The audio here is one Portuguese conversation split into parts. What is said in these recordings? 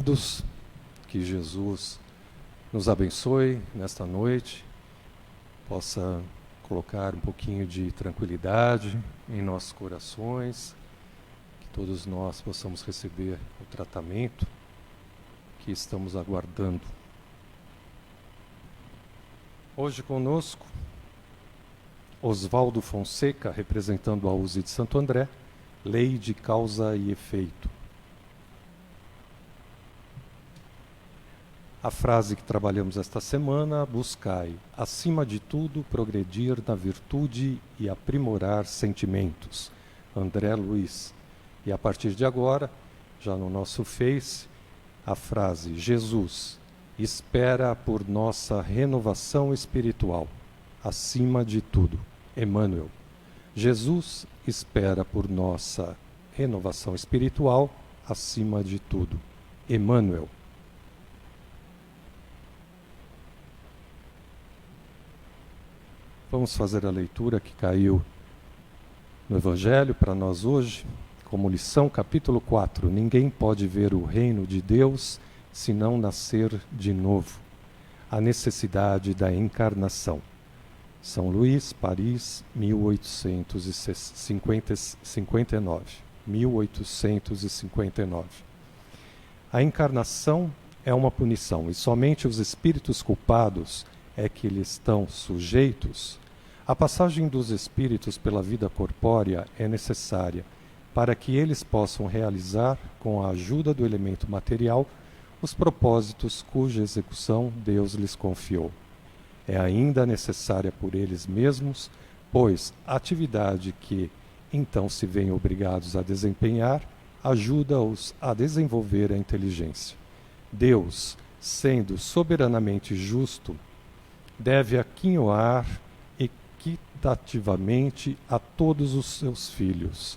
todos, que Jesus nos abençoe nesta noite, possa colocar um pouquinho de tranquilidade em nossos corações, que todos nós possamos receber o tratamento que estamos aguardando. Hoje conosco, Oswaldo Fonseca, representando a USE de Santo André, Lei de Causa e Efeito. A frase que trabalhamos esta semana: buscai, acima de tudo, progredir na virtude e aprimorar sentimentos. André Luiz. E a partir de agora, já no nosso Face, a frase: Jesus espera por nossa renovação espiritual, acima de tudo. Emmanuel. Jesus espera por nossa renovação espiritual, acima de tudo. Emmanuel. Vamos fazer a leitura que caiu no Evangelho para nós hoje, como lição, capítulo 4. Ninguém pode ver o reino de Deus se não nascer de novo. A necessidade da encarnação. São Luís, Paris, 1859. 1859. A encarnação é uma punição, e somente os espíritos culpados é que lhe estão sujeitos. A passagem dos espíritos pela vida corpórea é necessária para que eles possam realizar, com a ajuda do elemento material, os propósitos cuja execução Deus lhes confiou. É ainda necessária por eles mesmos, pois a atividade que então se veem obrigados a desempenhar ajuda-os a desenvolver a inteligência. Deus, sendo soberanamente justo, deve aquinhoar equitativamente a todos os seus filhos.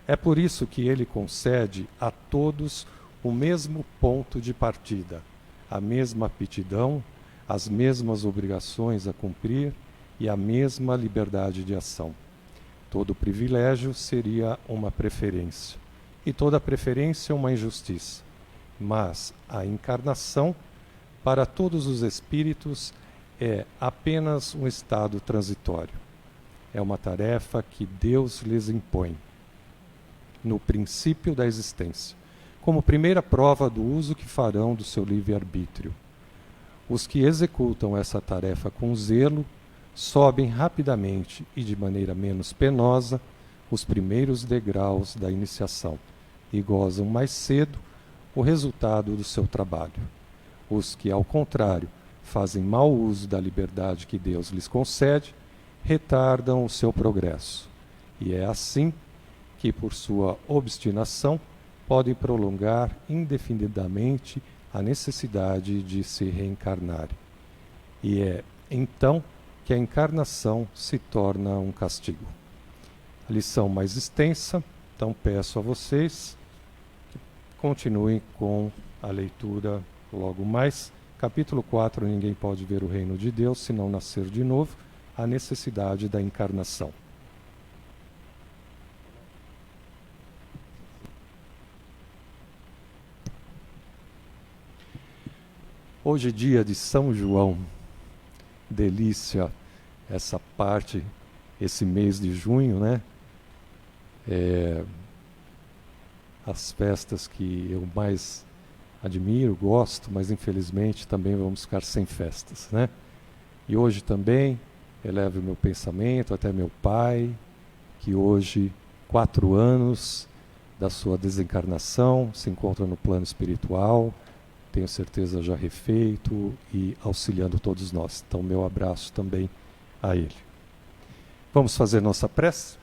É por isso que ele concede a todos o mesmo ponto de partida, a mesma aptidão, as mesmas obrigações a cumprir e a mesma liberdade de ação. Todo privilégio seria uma preferência, e toda preferência uma injustiça. Mas a encarnação, para todos os espíritos, é apenas um estado transitório. É uma tarefa que Deus lhes impõe, no princípio da existência, como primeira prova do uso que farão do seu livre-arbítrio. Os que executam essa tarefa com zelo sobem rapidamente e de maneira menos penosa os primeiros degraus da iniciação e gozam mais cedo o resultado do seu trabalho. Os que, ao contrário, fazem mau uso da liberdade que Deus lhes concede, retardam o seu progresso. E é assim que, por sua obstinação, podem prolongar indefinidamente a necessidade de se reencarnarem. E é então que a encarnação se torna um castigo. A lição mais extensa, então peço a vocês que continuem com a leitura logo mais. Capítulo 4, ninguém pode ver o reino de Deus se não nascer de novo, a necessidade da encarnação. Hoje é dia de São João. Delícia essa parte, esse mês de junho, né? As festas que eu mais admiro, gosto, mas infelizmente também vamos ficar sem festas, né? E hoje também elevo o meu pensamento até meu pai, que hoje, 4 anos da sua desencarnação, se encontra no plano espiritual, tenho certeza já refeito e auxiliando todos nós. Então, meu abraço também a ele. Vamos fazer nossa prece?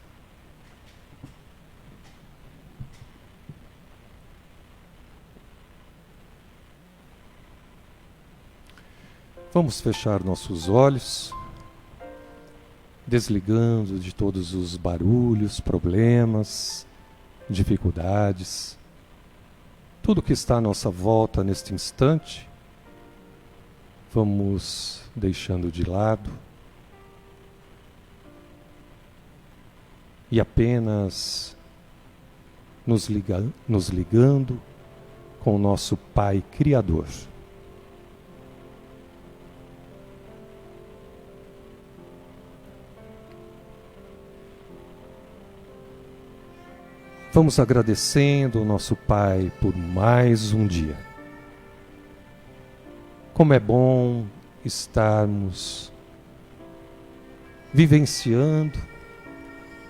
Vamos fechar nossos olhos, desligando de todos os barulhos, problemas, dificuldades, tudo que está à nossa volta neste instante, vamos deixando de lado e apenas nos ligando com o nosso Pai Criador. Vamos agradecendo ao nosso Pai por mais um dia. Como é bom estarmos vivenciando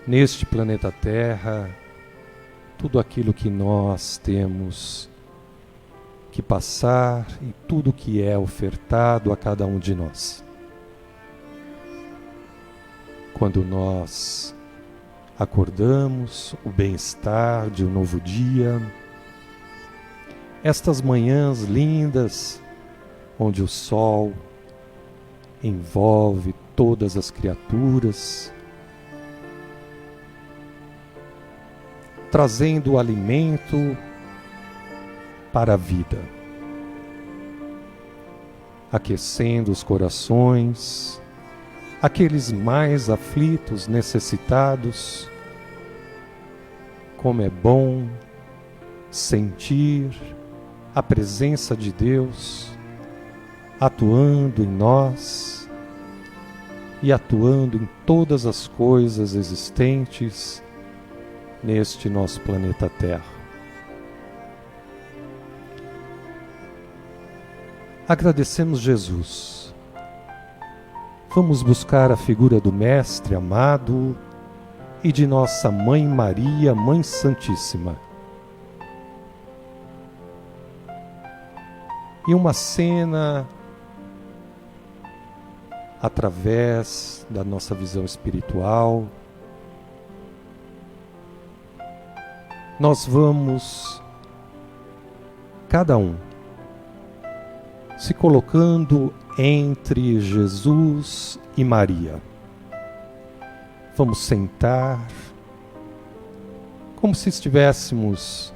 neste planeta Terra tudo aquilo que nós temos que passar e tudo que é ofertado a cada um de nós. Quando nós acordamos, o bem-estar de um novo dia, estas manhãs lindas, onde o sol envolve todas as criaturas, trazendo o alimento para a vida, aquecendo os corações, aqueles mais aflitos, necessitados. Como é bom sentir a presença de Deus atuando em nós e atuando em todas as coisas existentes neste nosso planeta Terra. Agradecemos Jesus. Vamos buscar a figura do Mestre amado e de nossa Mãe Maria, Mãe Santíssima. E uma cena através da nossa visão espiritual, nós vamos, cada um, se colocando entre Jesus e Maria. Vamos sentar, como se estivéssemos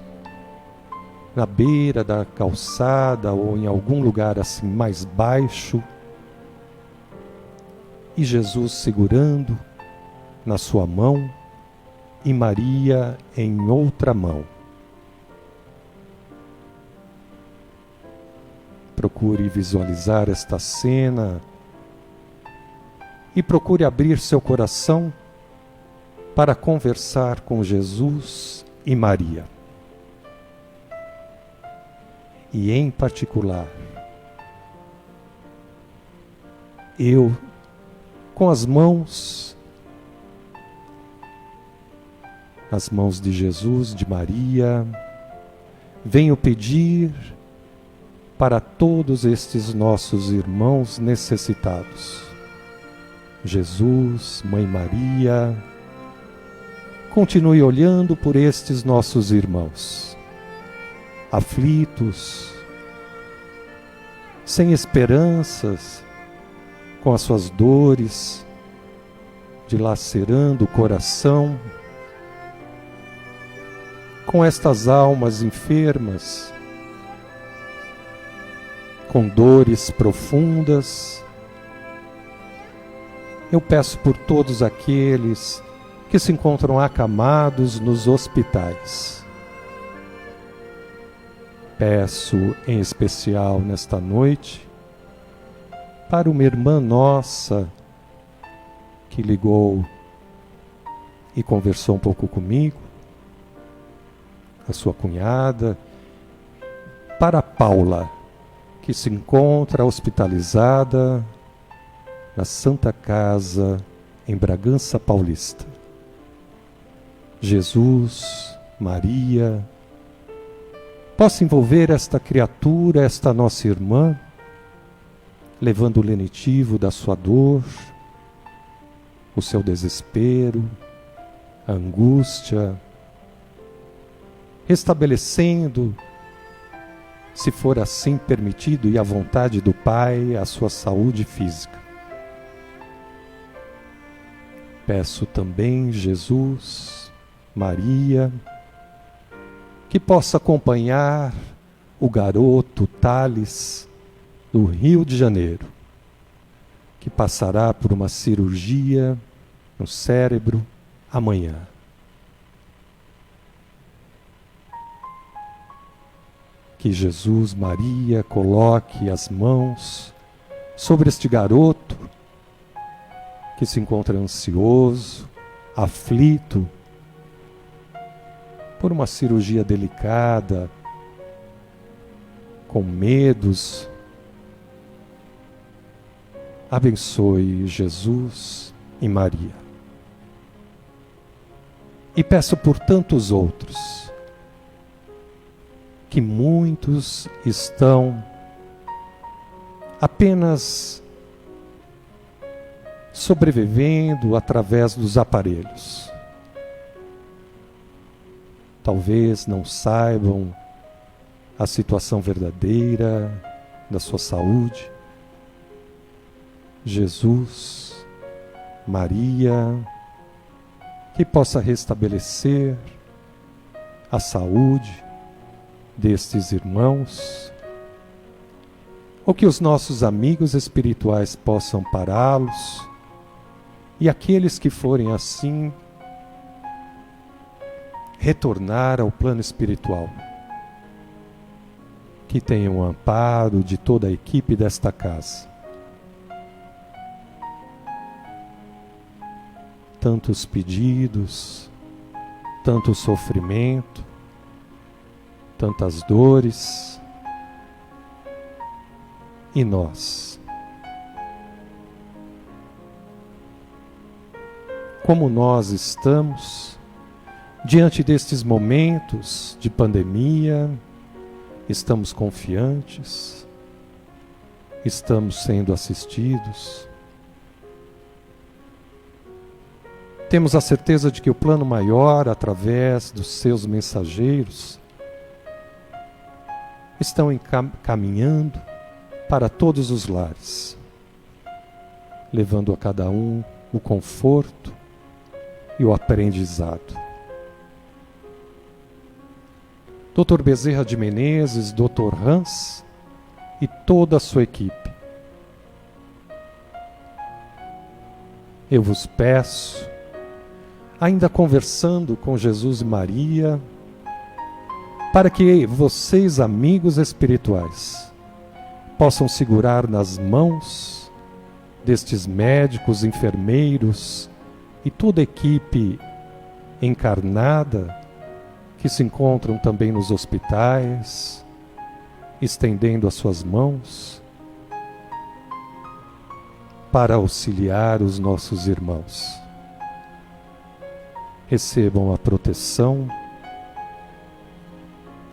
na beira da calçada ou em algum lugar assim mais baixo, e Jesus segurando na sua mão e Maria em outra mão. Procure visualizar esta cena e procure abrir seu coração para conversar com Jesus e Maria. E em particular, eu, com as mãos nas mãos de Jesus, de Maria, venho pedir para todos estes nossos irmãos necessitados. Jesus, Mãe Maria, continue olhando por estes nossos irmãos, aflitos, sem esperanças, com as suas dores, dilacerando o coração, com estas almas enfermas, com dores profundas. Eu peço por todos aqueles que se encontram acamados nos hospitais. Peço em especial nesta noite para uma irmã nossa que ligou e conversou um pouco comigo, a sua cunhada, para Paula, que se encontra hospitalizada na Santa Casa, em Bragança Paulista. Jesus, Maria, possa envolver esta criatura, esta nossa irmã, levando o lenitivo da sua dor, o seu desespero, a angústia, restabelecendo, se for assim permitido e à vontade do Pai, a sua saúde física. Peço também, Jesus, Maria, que possa acompanhar o garoto Thales do Rio de Janeiro, que passará por uma cirurgia no cérebro amanhã. que Jesus, Maria, coloque as mãos sobre este garoto que se encontra ansioso, aflito por uma cirurgia delicada, com medos. Abençoe Jesus e Maria. E peço por tantos outros, que muitos estão apenas sobrevivendo através dos aparelhos. Talvez não saibam a situação verdadeira da sua saúde. Jesus, Maria, que possa restabelecer a saúde destes irmãos, ou que os nossos amigos espirituais possam pará-los, e aqueles que forem assim, retornar ao plano espiritual, que tenham o amparo de toda a equipe desta casa. Tantos pedidos, tanto sofrimento, tantas dores, e nós? Como nós estamos diante destes momentos de pandemia? Estamos confiantes? Estamos sendo assistidos? Temos a certeza de que o plano maior, através dos seus mensageiros, estão caminhando para todos os lares, levando a cada um o conforto e o aprendizado. Dr. Bezerra de Menezes, Dr. Hans e toda a sua equipe, eu vos peço, ainda conversando com Jesus e Maria, para que vocês, amigos espirituais, possam segurar nas mãos destes médicos, enfermeiros e toda a equipe encarnada que se encontram também nos hospitais, estendendo as suas mãos para auxiliar os nossos irmãos. Recebam a proteção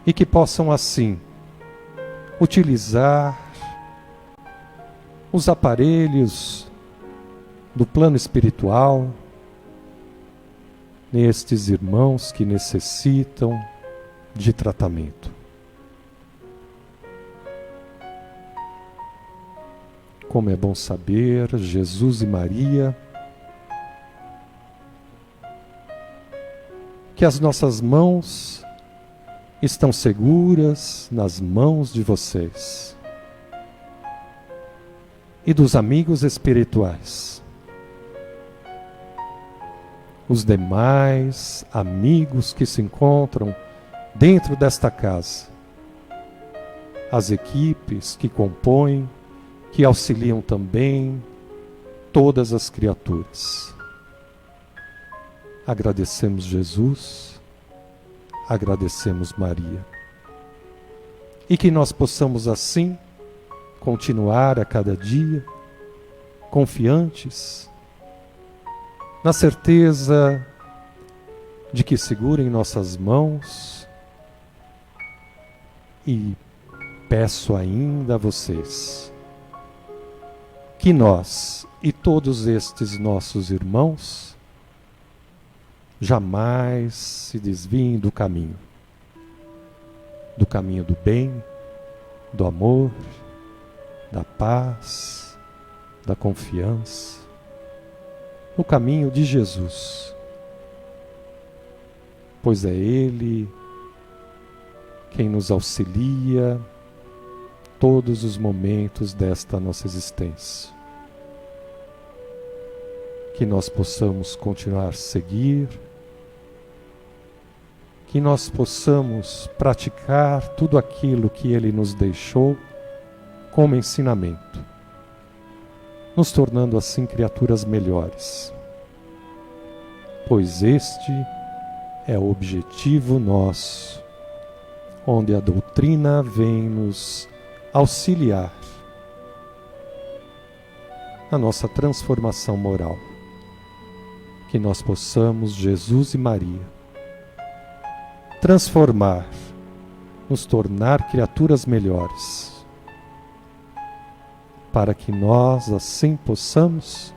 e que possam assim utilizar os aparelhos do plano espiritual nestes irmãos que necessitam de tratamento. Como é bom saber, Jesus e Maria, que as nossas mãos estão seguras nas mãos de vocês e dos amigos espirituais. Os demais amigos que se encontram dentro desta casa, as equipes que compõem, que auxiliam também todas as criaturas. Agradecemos Jesus, agradecemos Maria. E que nós possamos assim continuar a cada dia confiantes, na certeza de que segura em nossas mãos, e peço ainda a vocês que nós e todos estes nossos irmãos jamais se desviem do caminho do bem, do amor, da paz, da confiança, no caminho de Jesus, pois é Ele quem nos auxilia todos os momentos desta nossa existência. Que nós possamos continuar a seguir, que nós possamos praticar tudo aquilo que Ele nos deixou como ensinamento, nos tornando assim criaturas melhores. Pois este é o objetivo nosso, onde a doutrina vem nos auxiliar na nossa transformação moral. Que nós possamos, Jesus e Maria, transformar, nos tornar criaturas melhores, para que nós assim possamos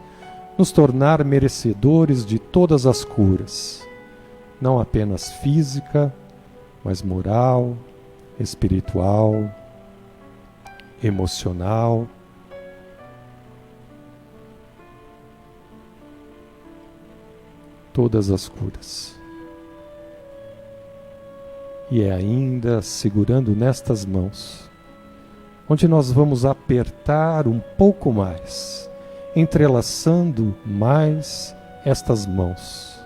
nos tornar merecedores de todas as curas, não apenas física, mas moral, espiritual, emocional. Todas as curas. E é ainda segurando nestas mãos, onde nós vamos apertar um pouco mais, entrelaçando mais estas mãos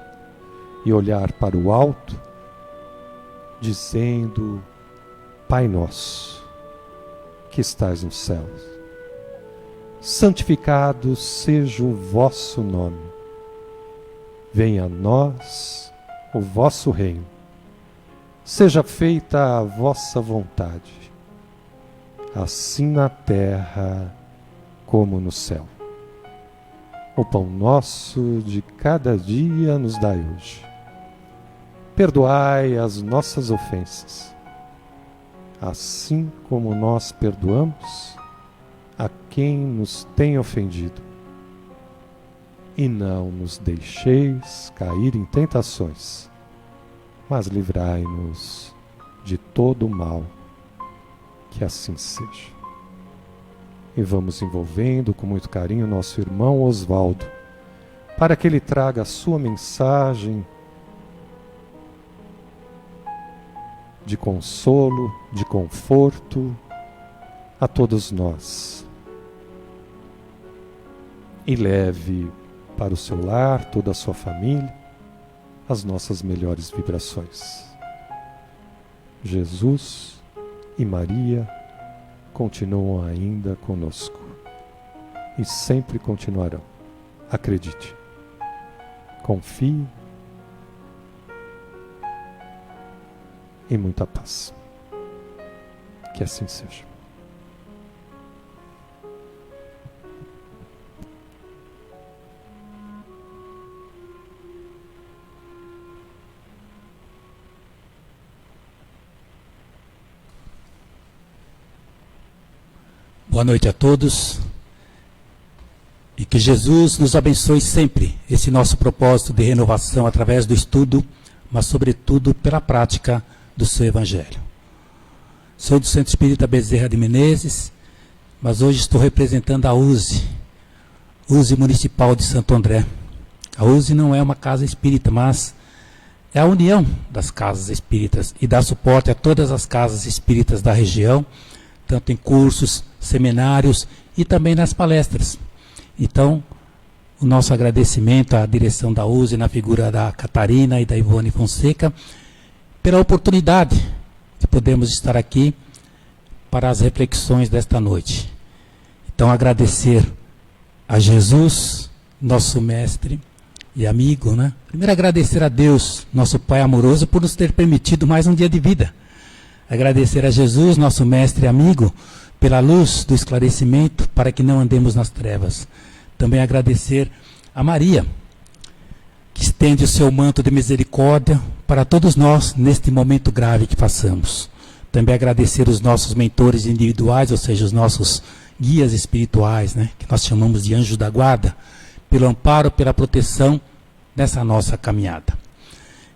e olhar para o alto, dizendo: Pai nosso, que estais nos céus, santificado seja o vosso nome. Venha a nós o vosso reino. Seja feita a vossa vontade, assim na terra como no céu. O pão nosso de cada dia nos dai hoje. Perdoai as nossas ofensas, assim como nós perdoamos a quem nos tem ofendido. E não nos deixeis cair em tentações, mas livrai-nos de todo o mal, que assim seja. E vamos envolvendo com muito carinho nosso irmão Oswaldo, para que ele traga a sua mensagem de consolo, de conforto a todos nós. E leve para o seu lar, toda a sua família, as nossas melhores vibrações. Jesus e Maria continuam ainda conosco e sempre continuarão. Acredite, confie e muita paz. Que assim seja. Boa noite a todos e que Jesus nos abençoe sempre esse nosso propósito de renovação através do estudo, mas sobretudo pela prática do seu Evangelho. Sou do Centro Espírita Bezerra de Menezes, mas hoje estou representando a USE Municipal de Santo André. A USE não é uma casa espírita, mas é a união das casas espíritas e dá suporte a todas as casas espíritas da região, tanto em cursos, seminários e também nas palestras. Então, o nosso agradecimento à direção da USE, na figura da Catarina e da Ivone Fonseca, pela oportunidade que podemos estar aqui para as reflexões desta noite. Então, agradecer a Jesus, nosso mestre e amigo, né? Primeiro, agradecer a Deus, nosso Pai amoroso, por nos ter permitido mais um dia de vida. Agradecer a Jesus, nosso mestre e amigo, pela luz do esclarecimento, para que não andemos nas trevas. Também agradecer a Maria, que estende o seu manto de misericórdia para todos nós neste momento grave que passamos. Também agradecer os nossos mentores individuais, ou seja, os nossos guias espirituais, né, que nós chamamos de anjos da guarda, pelo amparo, pela proteção nessa nossa caminhada.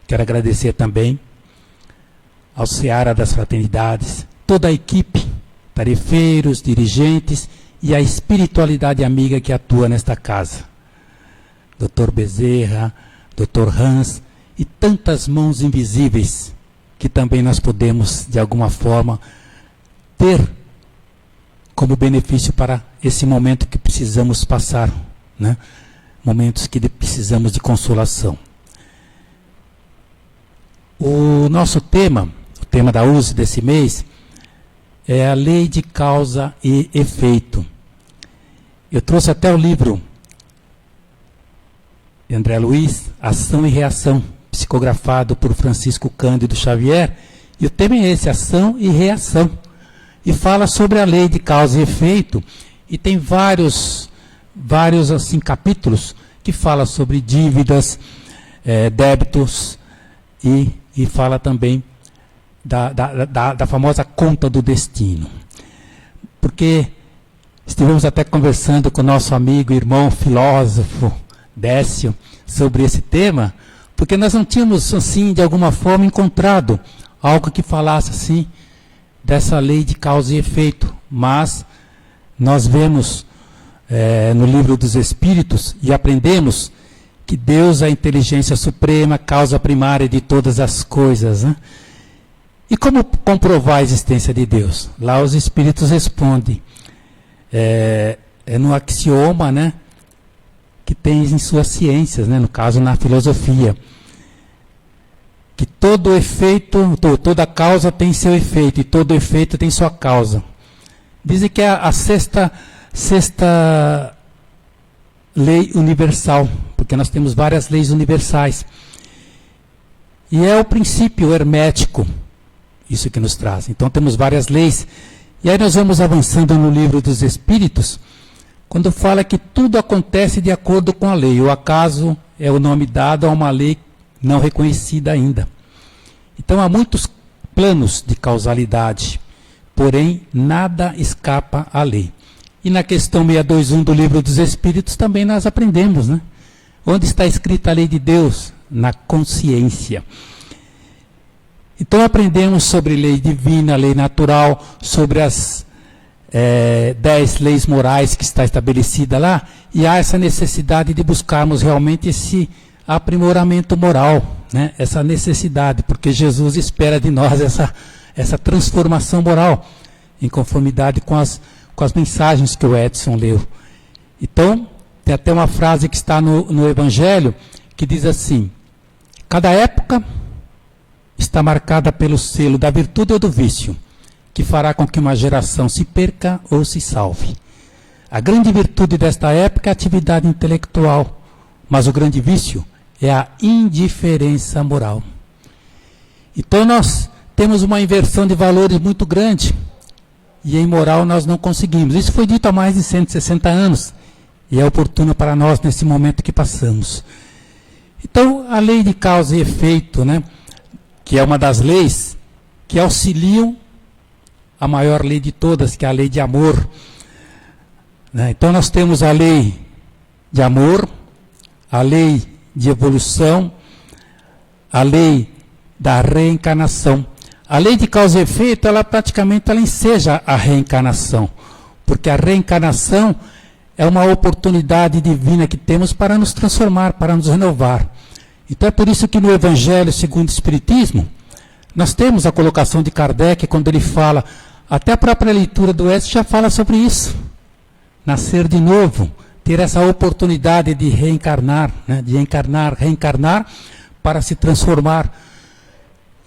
Quero agradecer também ao Seara das Fraternidades, toda a equipe, tarefeiros, dirigentes e a espiritualidade amiga que atua nesta casa. Dr. Bezerra, Dr. Hans e tantas mãos invisíveis que também nós podemos, de alguma forma, ter como benefício para esse momento que precisamos passar, né? Momentos que precisamos de consolação. O nosso tema, o tema da USE desse mês, é a lei de causa e efeito. Eu trouxe até o livro de André Luiz, Ação e Reação, psicografado por Francisco Cândido Xavier, e o tema é esse, ação e reação. E fala sobre a lei de causa e efeito, e tem vários assim, capítulos que fala sobre dívidas, débitos, e fala também da famosa conta do destino. Porque estivemos até conversando com o nosso amigo, irmão, filósofo, Décio, sobre esse tema, porque nós não tínhamos, assim, de alguma forma, encontrado algo que falasse, assim, dessa lei de causa e efeito. Mas nós vemos no livro dos Espíritos e aprendemos que Deus é a inteligência suprema, causa primária de todas as coisas, né? E como comprovar a existência de Deus? Lá os Espíritos respondem. É no axioma, né, que tem em suas ciências, né, no caso na filosofia, que todo efeito, toda causa tem seu efeito, e todo efeito tem sua causa. Dizem que é a sexta lei universal, porque nós temos várias leis universais. E é o princípio hermético, isso que nos traz. Então temos várias leis. E aí nós vamos avançando no livro dos Espíritos, quando fala que tudo acontece de acordo com a lei. O acaso é o nome dado a uma lei não reconhecida ainda. Então há muitos planos de causalidade, porém nada escapa à lei. E na questão 621 do livro dos Espíritos também nós aprendemos, né? Onde está escrita a lei de Deus? Na consciência. Então aprendemos sobre lei divina, lei natural, sobre as 10 leis morais que está estabelecida lá, e há essa necessidade de buscarmos realmente esse aprimoramento moral, né? Essa necessidade, porque Jesus espera de nós essa transformação moral, em conformidade com as mensagens que o Edson leu. Então, tem até uma frase que está no Evangelho, que diz assim: cada época está marcada pelo selo da virtude ou do vício, que fará com que uma geração se perca ou se salve. A grande virtude desta época é a atividade intelectual, mas o grande vício é a indiferença moral. Então nós temos uma inversão de valores muito grande, e em moral nós não conseguimos. Isso foi dito há mais de 160 anos, e é oportuno para nós nesse momento que passamos. Então, a lei de causa e efeito, né, que é uma das leis que auxiliam a maior lei de todas, que é a lei de amor, né? Então, nós temos a lei de amor, a lei de evolução, a lei da reencarnação. A lei de causa e efeito, ela praticamente enseja a reencarnação, porque a reencarnação é uma oportunidade divina que temos para nos transformar, para nos renovar. Então é por isso que no Evangelho segundo o Espiritismo, nós temos a colocação de Kardec, quando ele fala, até a própria leitura do Edson já fala sobre isso. Nascer de novo, ter essa oportunidade de reencarnar, né, de encarnar, reencarnar, para se transformar.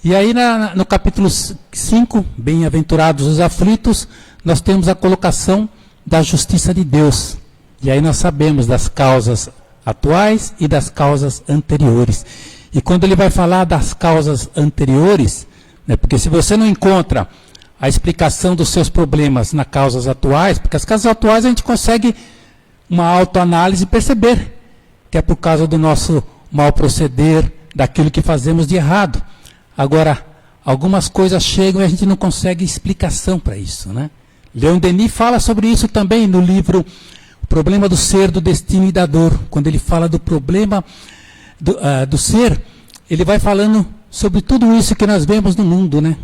E aí no capítulo 5, Bem-aventurados os aflitos, nós temos a colocação da justiça de Deus. E aí nós sabemos das causas atuais e das causas anteriores. E quando ele vai falar das causas anteriores, né, porque se você não encontra a explicação dos seus problemas nas causas atuais, porque as causas atuais a gente consegue uma autoanálise e perceber que é por causa do nosso mal proceder, daquilo que fazemos de errado. Agora, algumas coisas chegam e a gente não consegue explicação para isso, né? Leon Denis fala sobre isso também no livro O Problema do Ser, do Destino e da Dor. Quando ele fala do problema do ser, ele vai falando sobre tudo isso que nós vemos no mundo, né?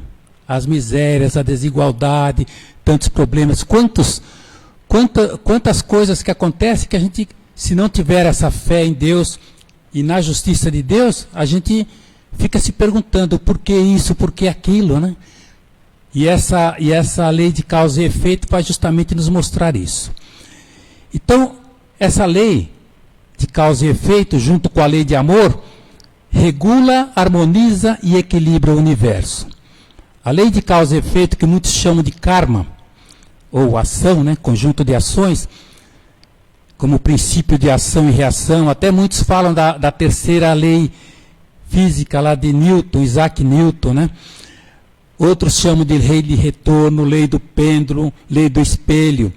As misérias, a desigualdade, tantos problemas, quantas coisas que acontecem que a gente, se não tiver essa fé em Deus e na justiça de Deus, a gente fica se perguntando por que isso, por que aquilo, né? E essa lei de causa e efeito vai justamente nos mostrar isso. Então, essa lei de causa e efeito, junto com a lei de amor, regula, harmoniza e equilibra o universo. A lei de causa e efeito, que muitos chamam de karma, ou ação, né, conjunto de ações, como princípio de ação e reação, até muitos falam da terceira lei física lá de Newton, Isaac Newton, né? Outros chamam de lei de retorno, lei do pêndulo, lei do espelho.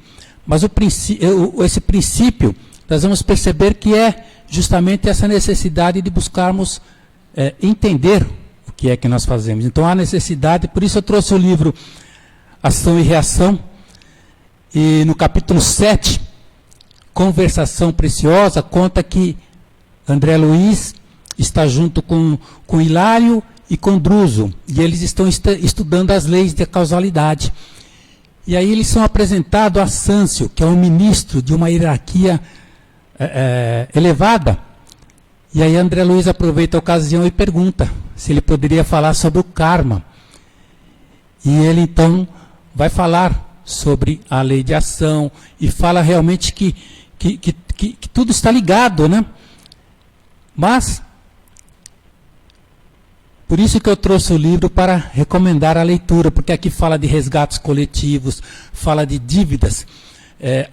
Mas esse princípio, nós vamos perceber que é justamente essa necessidade de buscarmos entender o que é que nós fazemos. Então há necessidade, por isso eu trouxe o livro Ação e Reação, e no capítulo 7, Conversação Preciosa, conta que André Luiz está junto com Hilário e com Druso, e eles estão estudando as leis da causalidade. E aí eles são apresentados a Sâncio, que é um ministro de uma hierarquia elevada. E aí André Luiz aproveita a ocasião e pergunta se ele poderia falar sobre o karma. E ele então vai falar sobre a lei de ação e fala realmente que tudo está ligado, né? Mas, por isso que eu trouxe o livro para recomendar a leitura, porque aqui fala de resgates coletivos, fala de dívidas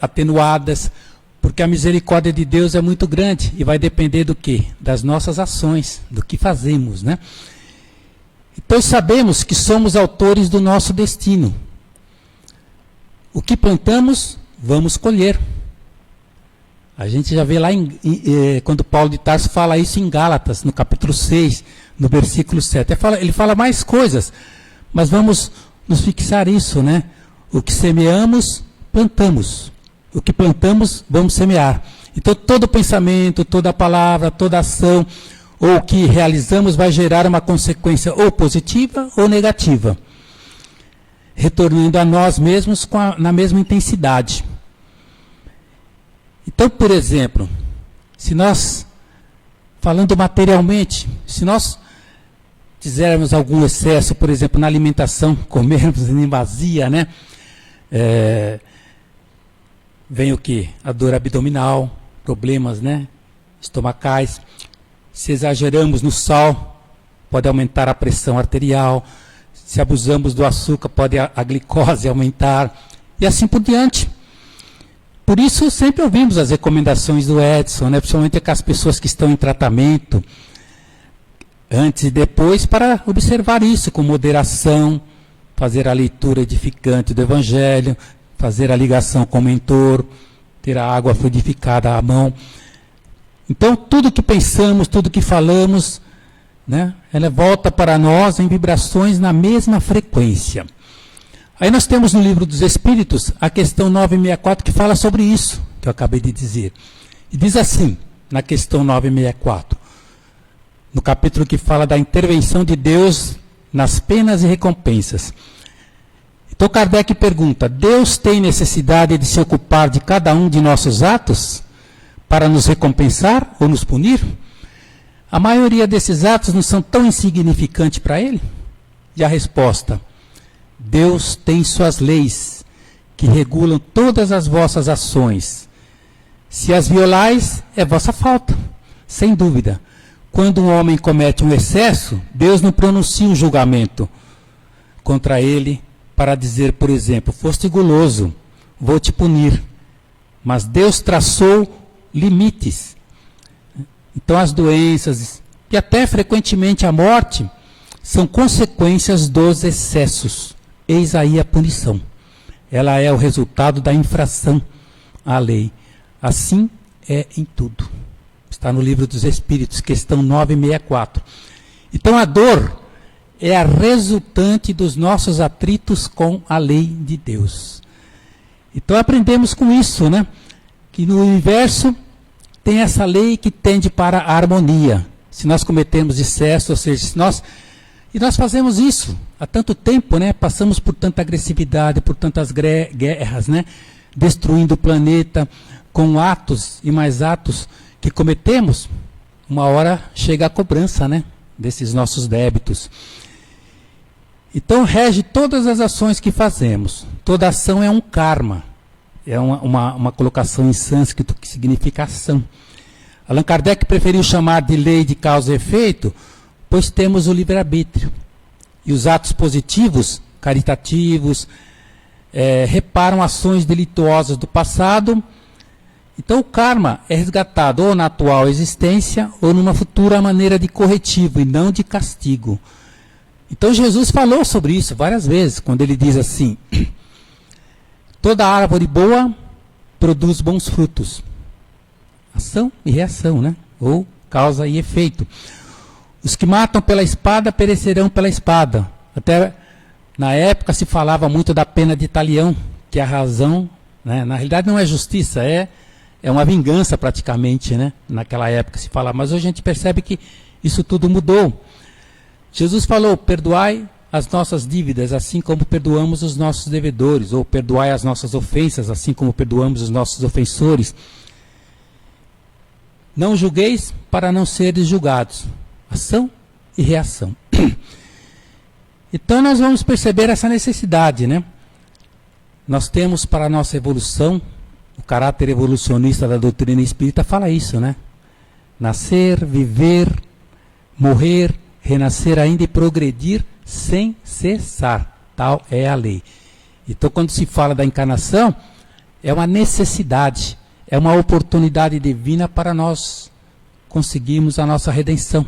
atenuadas, porque a misericórdia de Deus é muito grande e vai depender do quê? Das nossas ações, do que fazemos, né? Então sabemos que somos autores do nosso destino. O que plantamos, vamos colher. A gente já vê lá quando Paulo de Tarso fala isso em Gálatas, no capítulo 6, no versículo 7. Ele fala mais coisas, mas vamos nos fixar isso, né? O que semeamos, plantamos. O que plantamos, vamos semear. Então todo pensamento, toda palavra, toda ação, ou o que realizamos vai gerar uma consequência ou positiva ou negativa, retornando a nós mesmos na mesma intensidade. Então, por exemplo, se nós, falando materialmente, se nós fizermos algum excesso, por exemplo, na alimentação, comermos em vazia, né? Vem o quê? A dor abdominal, problemas, né? Estomacais. Se exageramos no sal, pode aumentar a pressão arterial. Se abusamos do açúcar, pode a glicose aumentar. E assim por diante. Por isso, sempre ouvimos as recomendações do Edson, né? Principalmente com as pessoas que estão em tratamento, antes e depois, para observar isso com moderação, fazer a leitura edificante do Evangelho, fazer a ligação com o mentor, ter a água fluidificada à mão. Então, tudo que pensamos, tudo que falamos, né, ela volta para nós em vibrações na mesma frequência. Aí nós temos no Livro dos Espíritos a questão 964 que fala sobre isso, que eu acabei de dizer. E diz assim, na questão 964, no capítulo que fala da intervenção de Deus nas penas e recompensas. Então Kardec pergunta: Deus tem necessidade de se ocupar de cada um de nossos atos para nos recompensar ou nos punir? A maioria desses atos não são tão insignificantes para Ele? E a resposta: Deus tem suas leis que regulam todas as vossas ações. Se as violais, é vossa falta, sem dúvida. Quando um homem comete um excesso, Deus não pronuncia um julgamento contra ele para dizer, por exemplo, foste guloso, vou te punir. Mas Deus traçou limites. Então as doenças e até frequentemente a morte são consequências dos excessos. Eis aí a punição. Ela é o resultado da infração à lei. Assim é em tudo. Está no Livro dos Espíritos, questão 964. Então a dor é a resultante dos nossos atritos com a lei de Deus. Então aprendemos com isso, né? Que no universo tem essa lei que tende para a harmonia. Se nós cometemos excesso, ou seja, se nós... E nós fazemos isso há tanto tempo, né? Passamos por tanta agressividade, por tantas guerras, né? Destruindo o planeta com atos e mais atos que cometemos. Uma hora chega a cobrança, né? Desses nossos débitos. Então rege todas as ações que fazemos. Toda ação é um karma. É uma colocação em sânscrito que significa ação. Allan Kardec preferiu chamar de lei de causa e efeito, pois temos o livre-arbítrio. E os atos positivos, caritativos, reparam ações delituosas do passado. Então o karma é resgatado ou na atual existência ou numa futura maneira de corretivo e não de castigo. Então Jesus falou sobre isso várias vezes, quando ele diz assim: toda árvore boa produz bons frutos. Ação e reação, né? Ou causa e efeito. Os que matam pela espada perecerão pela espada. Até na época se falava muito da pena de talião, que a razão, né? Na realidade não é justiça, é uma vingança praticamente, né? Naquela época se falava, mas hoje a gente percebe que isso tudo mudou. Jesus falou: perdoai as nossas dívidas, assim como perdoamos os nossos devedores, ou perdoai as nossas ofensas, assim como perdoamos os nossos ofensores. Não julgueis para não seres julgados. Ação e reação. Então nós vamos perceber essa necessidade, né? Nós temos para a nossa evolução, o caráter evolucionista da doutrina espírita fala isso, né? Nascer, viver, morrer, renascer ainda e progredir sem cessar. Tal é a lei. Então quando se fala da encarnação, é uma necessidade, é uma oportunidade divina para nós conseguirmos a nossa redenção.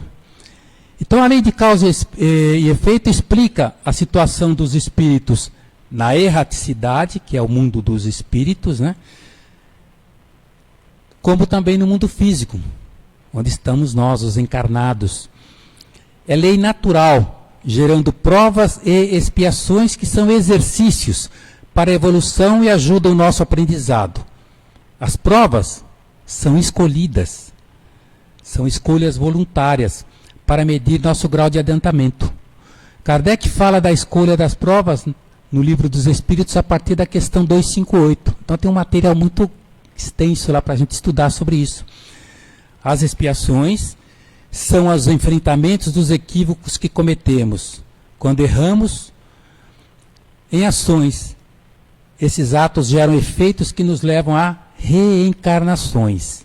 Então a lei de causa e efeito explica a situação dos espíritos na erraticidade, que é o mundo dos espíritos, né? Como também no mundo físico, onde estamos nós, os encarnados. É lei natural, gerando provas e expiações que são exercícios para a evolução e ajudam o nosso aprendizado. As provas são escolhidas, são escolhas voluntárias para medir nosso grau de adiantamento. Kardec fala da escolha das provas no Livro dos Espíritos a partir da questão 258. Então tem um material muito extenso lá para a gente estudar sobre isso. As expiações são os enfrentamentos dos equívocos que cometemos quando erramos em ações. Esses atos geram efeitos que nos levam a reencarnações,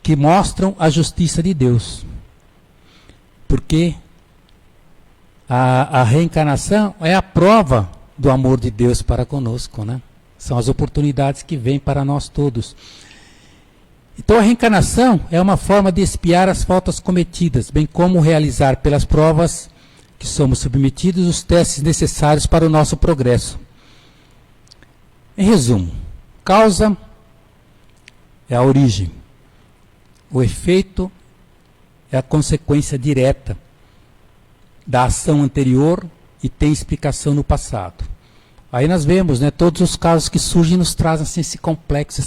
que mostram a justiça de Deus. Porque a reencarnação é a prova do amor de Deus para conosco, né? São as oportunidades que vêm para nós todos. Então a reencarnação é uma forma de expiar as faltas cometidas, bem como realizar pelas provas que somos submetidos os testes necessários para o nosso progresso. Em resumo, causa é a origem. O efeito é a consequência direta da ação anterior e tem explicação no passado. Aí nós vemos, né, todos os casos que surgem nos trazem assim, esse complexo,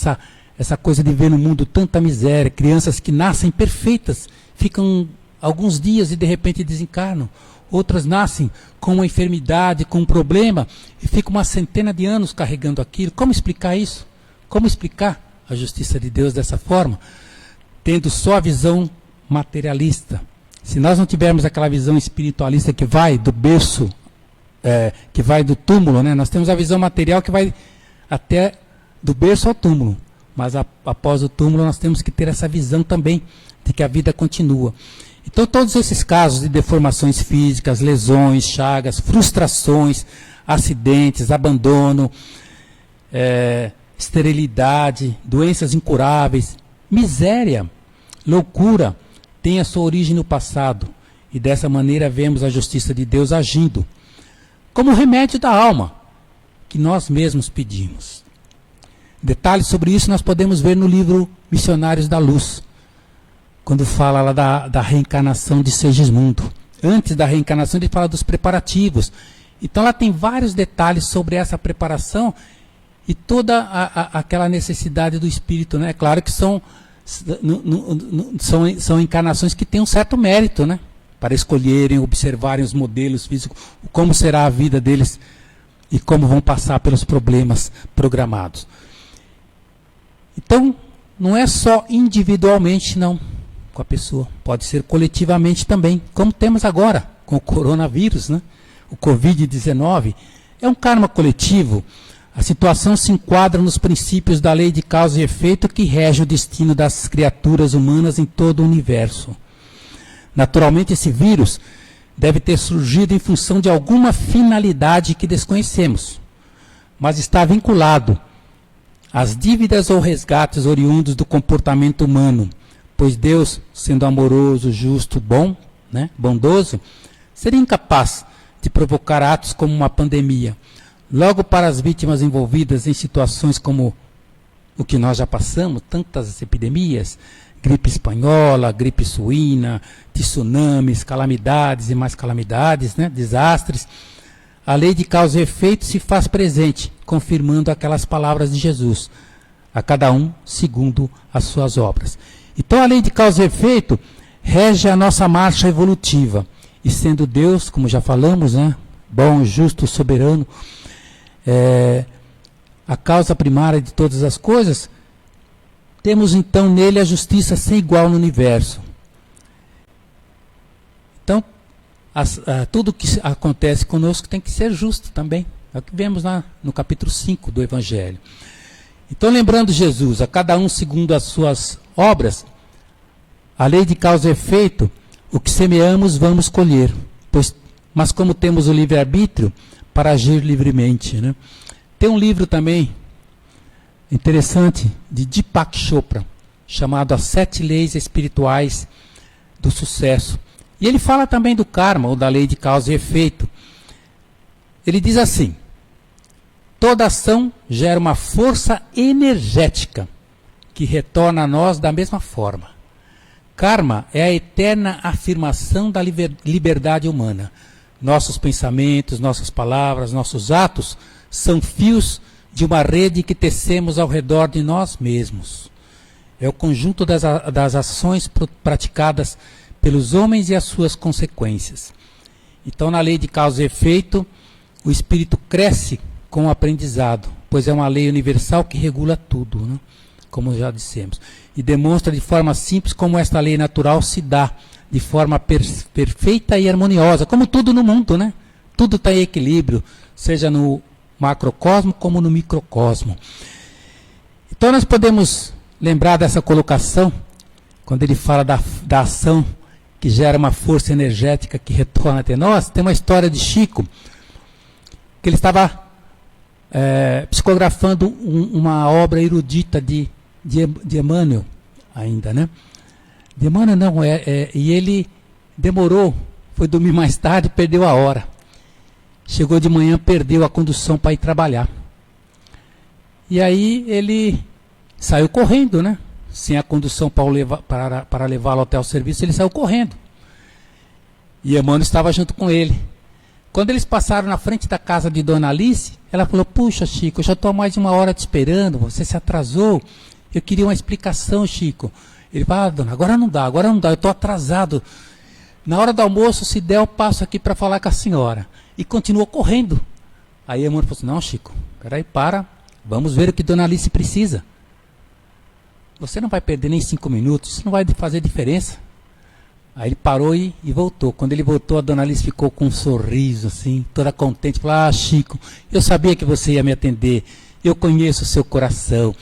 essa coisa de ver no mundo tanta miséria, crianças que nascem perfeitas, ficam alguns dias e de repente desencarnam. Outras nascem com uma enfermidade, com um problema, e ficam uma centena de anos carregando aquilo. Como explicar isso? Como explicar a justiça de Deus dessa forma? Tendo só a visão materialista. Se nós não tivermos aquela visão espiritualista que vai do berço, que vai do túmulo, né? Nós temos a visão material que vai até do berço ao túmulo. Mas após o túmulo nós temos que ter essa visão também de que a vida continua. Então todos esses casos de deformações físicas, lesões, chagas, frustrações, acidentes, abandono, esterilidade, doenças incuráveis, miséria, loucura, tem a sua origem no passado. E dessa maneira vemos a justiça de Deus agindo como remédio da alma que nós mesmos pedimos. Detalhes sobre isso nós podemos ver no livro Missionários da Luz, quando fala lá da reencarnação de Segismundo. Antes da reencarnação ele fala dos preparativos. Então lá tem vários detalhes sobre essa preparação e toda aquela necessidade do espírito, né? É claro que são encarnações que têm um certo mérito, né? Para escolherem, observarem os modelos físicos, como será a vida deles e como vão passar pelos problemas programados. Então, não é só individualmente, não, com a pessoa. Pode ser coletivamente também, como temos agora com o coronavírus, né? O Covid-19 é um karma coletivo. A situação se enquadra nos princípios da lei de causa e efeito que rege o destino das criaturas humanas em todo o universo. Naturalmente, esse vírus deve ter surgido em função de alguma finalidade que desconhecemos, mas está vinculado às dívidas ou resgates oriundos do comportamento humano, pois Deus, sendo amoroso, justo, bom, bondoso, seria incapaz de provocar atos como uma pandemia. Logo, para as vítimas envolvidas em situações como o que nós já passamos, tantas epidemias, gripe espanhola, gripe suína, tsunamis, calamidades e mais calamidades, desastres, a lei de causa e efeito se faz presente, confirmando aquelas palavras de Jesus, a cada um segundo as suas obras. Então a lei de causa e efeito rege a nossa marcha evolutiva, e sendo Deus, como já falamos, bom, justo, soberano, a causa primária de todas as coisas, temos então nele a justiça sem igual no universo. Então, tudo que acontece conosco tem que ser justo também. É o que vemos lá no capítulo 5 do Evangelho. Então, lembrando Jesus, a cada um segundo as suas obras, a lei de causa e efeito, o que semeamos vamos colher. Mas como temos o livre-arbítrio, para agir livremente. Tem um livro também interessante de Deepak Chopra, chamado As 7 Leis Espirituais do Sucesso. E ele fala também do karma, ou da lei de causa e efeito. Ele diz assim: toda ação gera uma força energética que retorna a nós da mesma forma. Karma é a eterna afirmação da liberdade humana. Nossos pensamentos, nossas palavras, nossos atos são fios de uma rede que tecemos ao redor de nós mesmos. É o conjunto das ações praticadas pelos homens e as suas consequências. Então, na lei de causa e efeito, o espírito cresce com o aprendizado, pois é uma lei universal que regula tudo, como já dissemos. E demonstra de forma simples como esta lei natural se dá de forma perfeita e harmoniosa, como tudo no mundo, Tudo está em equilíbrio, seja no macrocosmo como no microcosmo. Então nós podemos lembrar dessa colocação, quando ele fala da ação que gera uma força energética que retorna até nós. Tem uma história de Chico, que ele estava psicografando uma obra erudita de Emmanuel ainda, De Emmanuel não, e ele demorou, foi dormir mais tarde, perdeu a hora. Chegou de manhã, perdeu a condução para ir trabalhar. E aí ele saiu correndo, Sem a condução para levá-lo até o serviço, ele saiu correndo. E Emmanuel estava junto com ele. Quando eles passaram na frente da casa de Dona Alice, ela falou: puxa, Chico, eu já estou há mais de uma hora te esperando, você se atrasou. Eu queria uma explicação, Chico. Ele falou: dona, agora não dá, eu estou atrasado. Na hora do almoço, se der, eu passo aqui para falar com a senhora. E continuou correndo. Aí a mãe falou assim: não, Chico, peraí, vamos ver o que Dona Alice precisa. Você não vai perder nem 5 minutos, isso não vai fazer diferença. Aí ele parou e voltou. Quando ele voltou, a Dona Alice ficou com um sorriso, assim, toda contente. Falou: ah, Chico, eu sabia que você ia me atender, eu conheço o seu coração.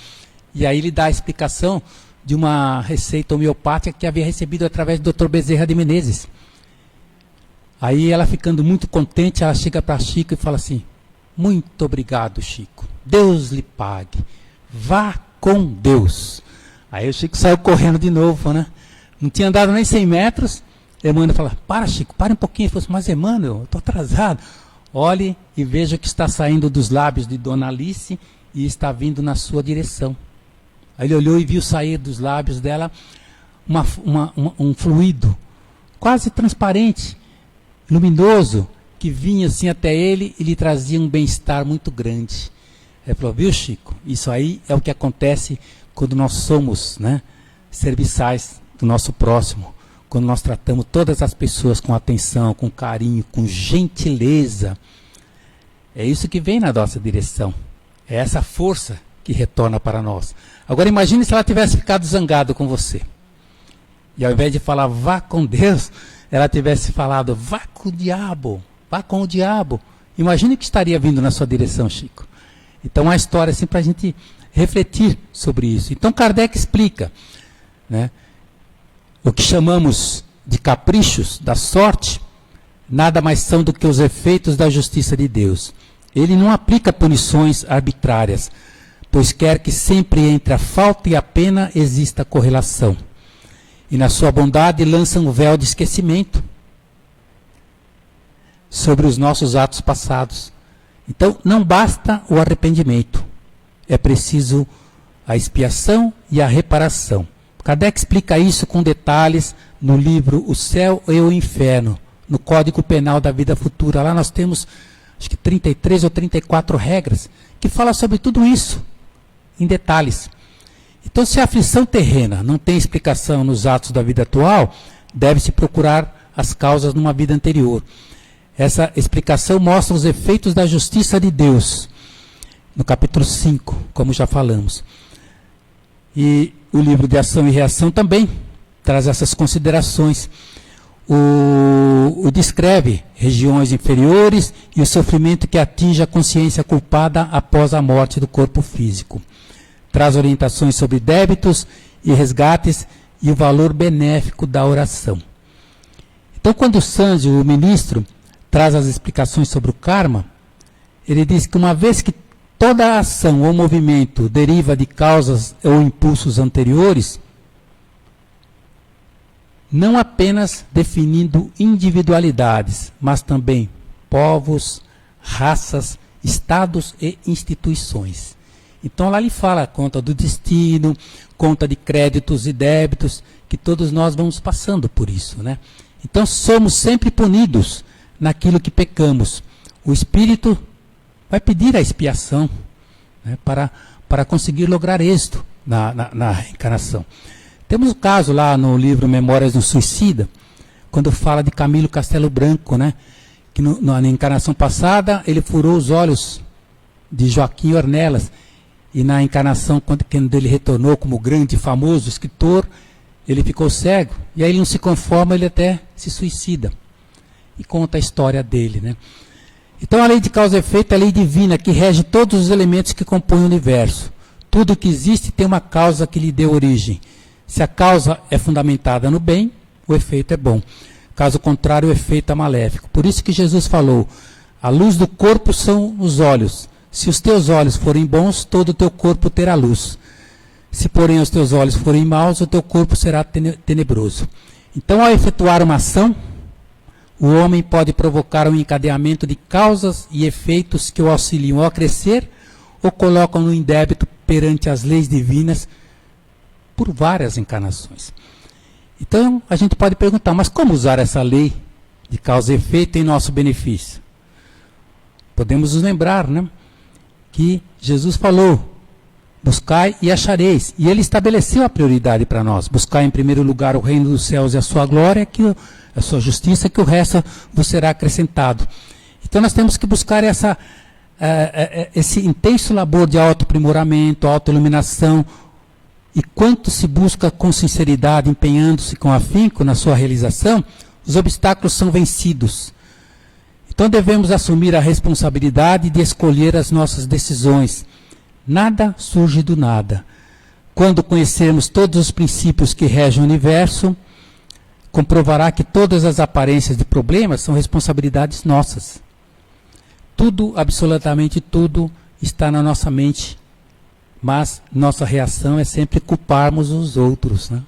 E aí ele dá a explicação de uma receita homeopática que havia recebido através do Dr. Bezerra de Menezes. Aí ela, ficando muito contente, ela chega para Chico e fala assim: muito obrigado, Chico, Deus lhe pague, vá com Deus. Aí o Chico saiu correndo de novo, Não tinha andado nem 100 metros. Emmanuel fala: para, Chico, para um pouquinho. Ele falou assim: mas Emmanuel, eu estou atrasado. Olhe e veja o que está saindo dos lábios de Dona Alice e está vindo na sua direção. Aí ele olhou e viu sair dos lábios dela um fluido quase transparente, luminoso, que vinha assim até ele e lhe trazia um bem-estar muito grande. Ele falou: viu, Chico, isso aí é o que acontece quando nós somos serviçais do nosso próximo, quando nós tratamos todas as pessoas com atenção, com carinho, com gentileza. É isso que vem na nossa direção. É essa força que retorna para nós. Agora imagine se ela tivesse ficado zangada com você. E ao invés de falar vá com Deus, ela tivesse falado vá com o diabo, vá com o diabo. Imagine o que estaria vindo na sua direção, Chico. Então, a história assim para a gente refletir sobre isso. Então, Kardec explica, né, o que chamamos de caprichos da sorte, nada mais são do que os efeitos da justiça de Deus. Ele não aplica punições arbitrárias, pois quer que sempre entre a falta e a pena exista correlação. E na sua bondade lança um véu de esquecimento sobre os nossos atos passados. Então, não basta o arrependimento, é preciso a expiação e a reparação. Kardec explica isso com detalhes no livro O Céu e o Inferno, no Código Penal da Vida Futura. Lá nós temos, acho que 33 ou 34 regras, que falam sobre tudo isso, em detalhes. Então, se a aflição terrena não tem explicação nos atos da vida atual, deve-se procurar as causas numa vida anterior. Essa explicação mostra os efeitos da justiça de Deus, no capítulo 5, como já falamos. E o livro de Ação e Reação também traz essas considerações. O descreve regiões inferiores e o sofrimento que atinge a consciência culpada após a morte do corpo físico. Traz orientações sobre débitos e resgates e o valor benéfico da oração. Então, quando Sanzio, o ministro, traz as explicações sobre o karma, ele diz que uma vez que toda ação ou movimento deriva de causas ou impulsos anteriores, não apenas definindo individualidades, mas também povos, raças, estados e instituições. Então lá ele fala a conta do destino, conta de créditos e débitos, que todos nós vamos passando por isso, né? Então somos sempre punidos naquilo que pecamos. O espírito vai pedir a expiação, né, para conseguir lograr êxito na reencarnação. Temos o caso lá no livro Memórias do Suicida, quando fala de Camilo Castelo Branco, né, que na encarnação passada ele furou os olhos de Joaquim Ornelas, e na encarnação, quando ele retornou como grande e famoso escritor, ele ficou cego, e aí ele não se conforma, ele até se suicida. E conta a história dele, né? Então a lei de causa e efeito é a lei divina que rege todos os elementos que compõem o universo. Tudo que existe tem uma causa que lhe deu origem. Se a causa é fundamentada no bem, o efeito é bom. Caso contrário, o efeito é maléfico. Por isso que Jesus falou, a luz do corpo são os olhos. Se os teus olhos forem bons, todo o teu corpo terá luz. Se, porém, os teus olhos forem maus, o teu corpo será tenebroso. Então, ao efetuar uma ação, o homem pode provocar um encadeamento de causas e efeitos que o auxiliam a crescer ou colocam-no em débito perante as leis divinas por várias encarnações. Então, a gente pode perguntar, mas como usar essa lei de causa e efeito em nosso benefício? Podemos nos lembrar, né, que Jesus falou, buscai e achareis. E ele estabeleceu a prioridade para nós. Buscai em primeiro lugar o reino dos céus e a sua glória, a sua justiça, que o resto vos será acrescentado. Então nós temos que buscar esse intenso labor de autoaprimoramento, autoiluminação. E quanto se busca com sinceridade, empenhando-se com afinco na sua realização, os obstáculos são vencidos. Então devemos assumir a responsabilidade de escolher as nossas decisões. Nada surge do nada. Quando conhecermos todos os princípios que regem o universo, comprovará que todas as aparências de problemas são responsabilidades nossas. Tudo, absolutamente tudo, está na nossa mente, mas nossa reação é sempre culparmos os outros, né?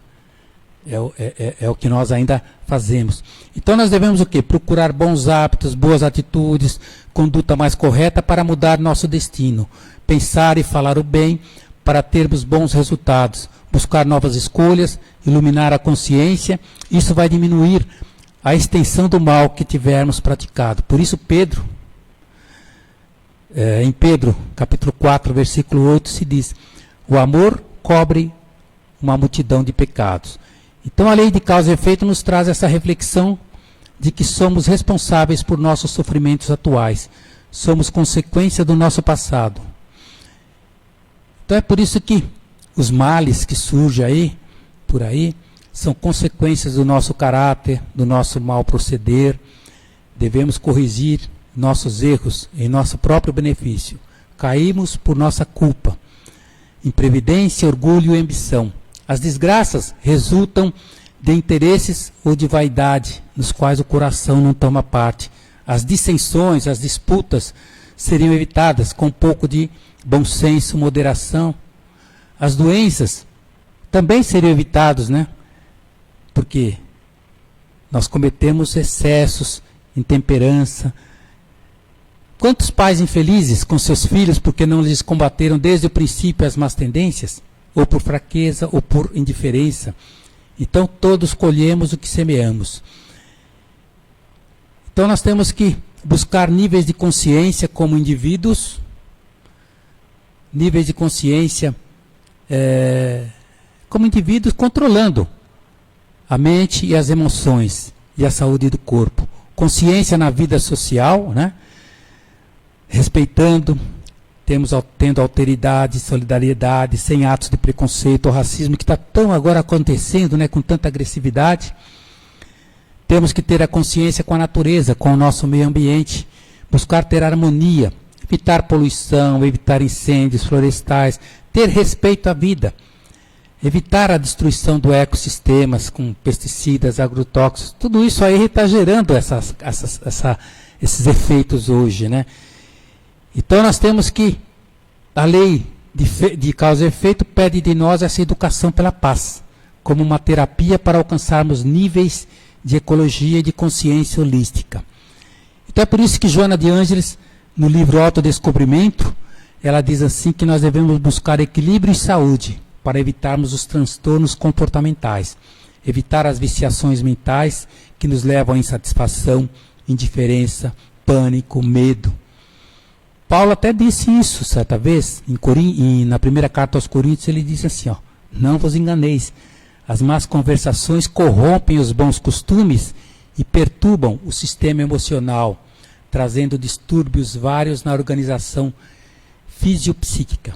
É o que nós ainda fazemos. Então nós devemos o quê? Procurar bons hábitos, boas atitudes, conduta mais correta para mudar nosso destino. Pensar e falar o bem para termos bons resultados. Buscar novas escolhas, iluminar a consciência. Isso vai diminuir a extensão do mal que tivermos praticado. Por isso Pedro, em Pedro, capítulo 4, versículo 8, se diz, o amor cobre uma multidão de pecados. Então a lei de causa e efeito nos traz essa reflexão de que somos responsáveis por nossos sofrimentos atuais. Somos consequência do nosso passado. Então é por isso que os males que surgem por aí, são consequências do nosso caráter, do nosso mau proceder. Devemos corrigir nossos erros em nosso próprio benefício. caímos por nossa culpa. Imprevidência, orgulho e ambição. As desgraças resultam de interesses ou de vaidade, nos quais o coração não toma parte. As dissensões, as disputas seriam evitadas com um pouco de bom senso, moderação. As doenças também seriam evitadas, né? Porque nós cometemos excessos, intemperança. Quantos pais infelizes com seus filhos porque não lhes combateram desde o princípio as más tendências? Ou por fraqueza, ou por indiferença. Então todos colhemos o que semeamos. Então nós temos que buscar níveis de consciência como indivíduos, níveis de consciência como indivíduos controlando a mente e as emoções e a saúde do corpo. Consciência na vida social, né? Respeitando, tendo alteridade, solidariedade, sem atos de preconceito ou racismo, que está tão agora acontecendo, né, com tanta agressividade. Temos que ter a consciência com a natureza, com o nosso meio ambiente, buscar ter harmonia, evitar poluição, evitar incêndios florestais, ter respeito à vida, evitar a destruição do ecossistemas com pesticidas, agrotóxicos. Tudo isso aí está gerando esses efeitos hoje, né? Então nós temos que, a lei de causa e efeito pede de nós essa educação pela paz, como uma terapia para alcançarmos níveis de ecologia e de consciência holística. Então é por isso que Joana de Ângeles, no livro Autodescobrimento, ela diz assim que nós devemos buscar equilíbrio e saúde para evitarmos os transtornos comportamentais, evitar as viciações mentais que nos levam à insatisfação, indiferença, pânico, medo. Paulo até disse isso certa vez, na primeira carta aos Coríntios, ele disse assim, ó, não vos enganeis, as más conversações corrompem os bons costumes e perturbam o sistema emocional, trazendo distúrbios vários na organização fisiopsíquica.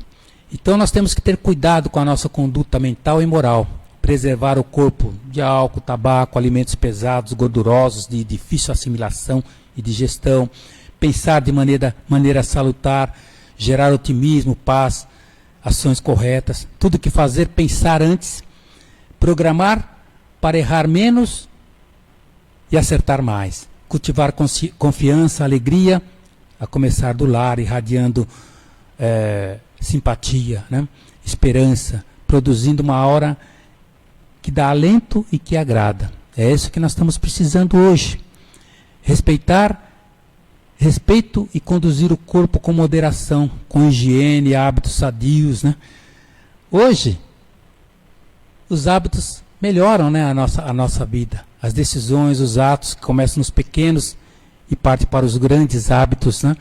Então nós temos que ter cuidado com a nossa conduta mental e moral, preservar o corpo de álcool, tabaco, alimentos pesados, gordurosos, de difícil assimilação e digestão, pensar de maneira salutar, gerar otimismo, paz, ações corretas, tudo que fazer, pensar antes, programar para errar menos e acertar mais, cultivar confiança, alegria, a começar do lar, irradiando simpatia, né? Esperança, produzindo uma aura que dá alento e que agrada. É isso que nós estamos precisando hoje. Respeito e conduzir o corpo com moderação, com higiene, hábitos sadios, né? Hoje, os hábitos melhoram, né, a nossa vida. As decisões, os atos que começam nos pequenos e partem para os grandes hábitos, né?